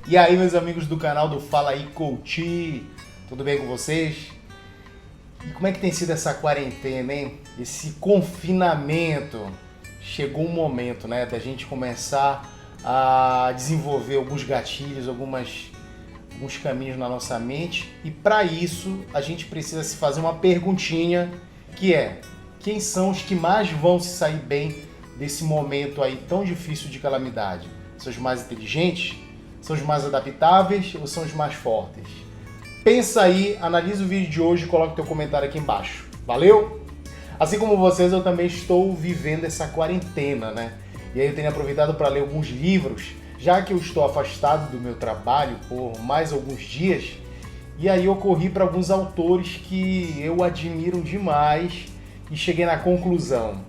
E aí, meus amigos do canal do Fala aí Coach, tudo bem com vocês? E como é que tem sido essa quarentena, hein? Esse confinamento. Chegou um momento, né, da gente começar a desenvolver alguns gatilhos, alguns caminhos na nossa mente. E para isso, a gente precisa se fazer uma perguntinha, que é: quem são os que mais vão se sair bem desse momento aí tão difícil de calamidade? São os mais inteligentes? São os mais adaptáveis ou são os mais fortes? Pensa aí, analisa o vídeo de hoje e coloca o teu comentário aqui embaixo. Valeu? Assim como vocês, eu também estou vivendo essa quarentena, né? E aí eu tenho aproveitado para ler alguns livros, já que eu estou afastado do meu trabalho por mais alguns dias. E aí eu corri para alguns autores que eu admiro demais e cheguei na conclusão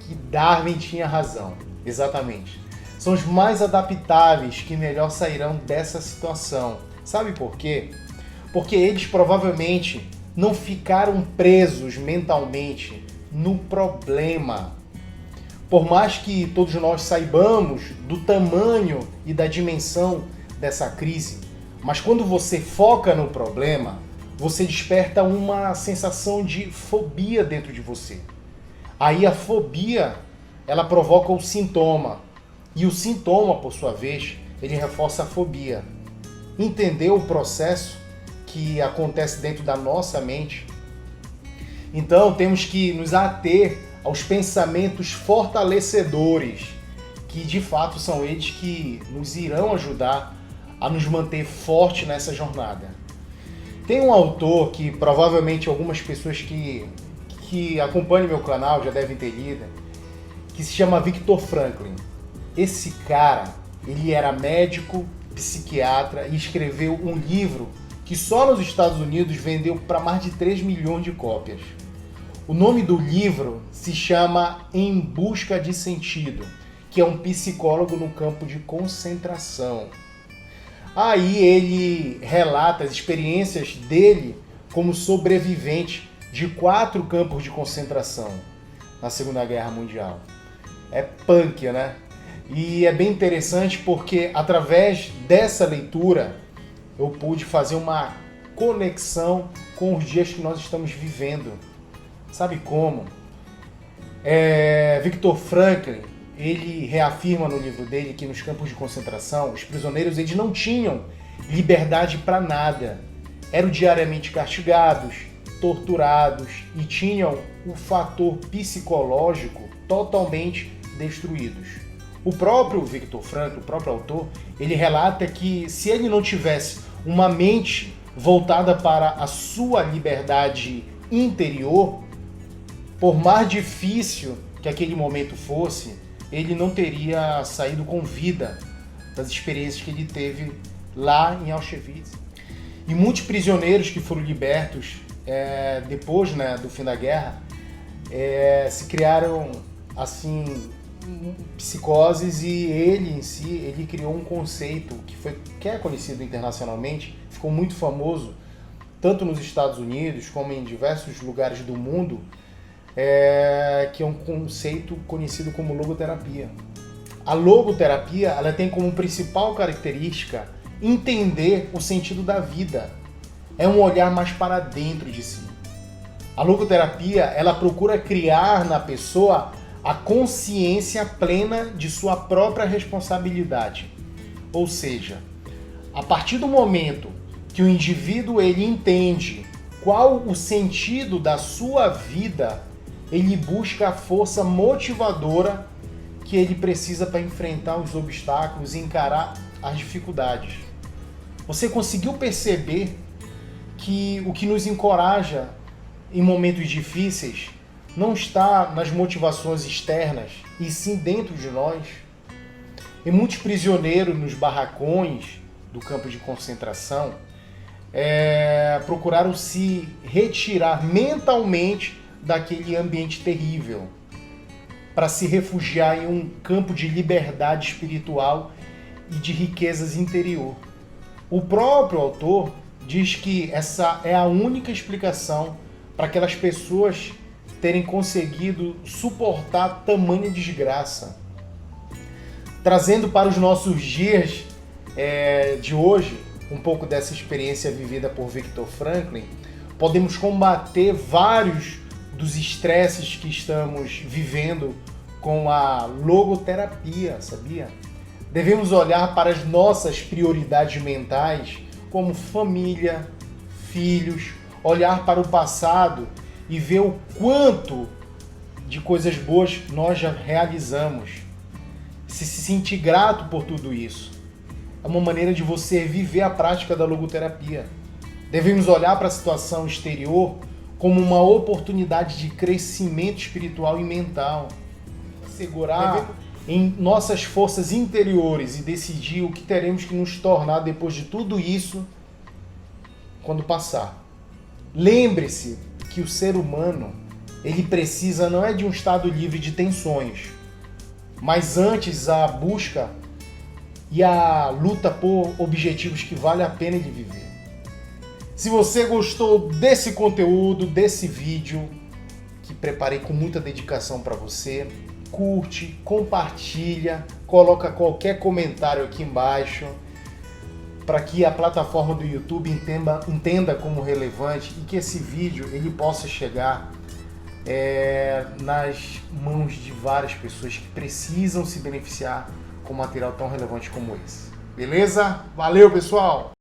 que Darwin tinha razão. Exatamente. São os mais adaptáveis que melhor sairão dessa situação. Sabe por quê? Porque eles provavelmente não ficaram presos mentalmente no problema. Por mais que todos nós saibamos do tamanho e da dimensão dessa crise, mas quando você foca no problema, você desperta uma sensação de fobia dentro de você. Aí a fobia, ela provoca o sintoma. E o sintoma, por sua vez, ele reforça a fobia. Entender o processo que acontece dentro da nossa mente? Então temos que nos ater aos pensamentos fortalecedores, que de fato são eles que nos irão ajudar a nos manter forte nessa jornada. Tem um autor que provavelmente algumas pessoas que acompanham meu canal já devem ter lido, que se chama Viktor Frankl. Esse cara, ele era médico, psiquiatra e escreveu um livro que só nos Estados Unidos vendeu para mais de 3 milhões de cópias. O nome do livro se chama Em Busca de Sentido, que é um psicólogo no campo de concentração. Aí ele relata as experiências dele como sobrevivente de 4 campos de concentração na Segunda Guerra Mundial. É punk, né? E é bem interessante porque através dessa leitura eu pude fazer uma conexão com os dias que nós estamos vivendo. Sabe como? Viktor Frankl, ele reafirma no livro dele que nos campos de concentração os prisioneiros eles não tinham liberdade para nada. Eram diariamente castigados, torturados e tinham o fator psicológico totalmente destruídos. O próprio Viktor Frankl, o próprio autor, ele relata que se ele não tivesse uma mente voltada para a sua liberdade interior, por mais difícil que aquele momento fosse, ele não teria saído com vida das experiências que ele teve lá em Auschwitz. E muitos prisioneiros que foram libertos depois, né, do fim da guerra, se criaram assim psicoses, e ele em si, ele criou um conceito que é conhecido internacionalmente, ficou muito famoso tanto nos Estados Unidos como em diversos lugares do mundo, que é um conceito conhecido como logoterapia. A logoterapia, ela tem como principal característica entender o sentido da vida. É um olhar mais para dentro de si. A logoterapia, ela procura criar na pessoa a consciência plena de sua própria responsabilidade. Ou seja, a partir do momento que o indivíduo ele entende qual o sentido da sua vida, ele busca a força motivadora que ele precisa para enfrentar os obstáculos e encarar as dificuldades. Você conseguiu perceber que o que nos encoraja em momentos difíceis não está nas motivações externas, e sim dentro de nós? E muitos prisioneiros nos barracões do campo de concentração procuraram se retirar mentalmente daquele ambiente terrível para se refugiar em um campo de liberdade espiritual e de riquezas interior. O próprio autor diz que essa é a única explicação para aquelas pessoas terem conseguido suportar tamanha desgraça. Trazendo para os nossos dias, de hoje, um pouco dessa experiência vivida por Viktor Franklin, podemos combater vários dos estresses que estamos vivendo com a logoterapia, sabia? Devemos olhar para as nossas prioridades mentais, como família, filhos, olhar para o passado e ver o quanto de coisas boas nós já realizamos. Se sentir grato por tudo isso. É uma maneira de você viver a prática da logoterapia. Devemos olhar para a situação exterior como uma oportunidade de crescimento espiritual e mental. Segurar em nossas forças interiores e decidir o que teremos que nos tornar depois de tudo isso quando passar. Lembre-se que o ser humano, ele precisa não é de um estado livre de tensões, mas antes a busca e a luta por objetivos que vale a pena de viver. Se você gostou desse conteúdo, desse vídeo, que preparei com muita dedicação para você, curte, compartilha, coloca qualquer comentário aqui embaixo, para que a plataforma do YouTube entenda como relevante e que esse vídeo ele possa chegar nas mãos de várias pessoas que precisam se beneficiar com material tão relevante como esse. Beleza? Valeu, pessoal!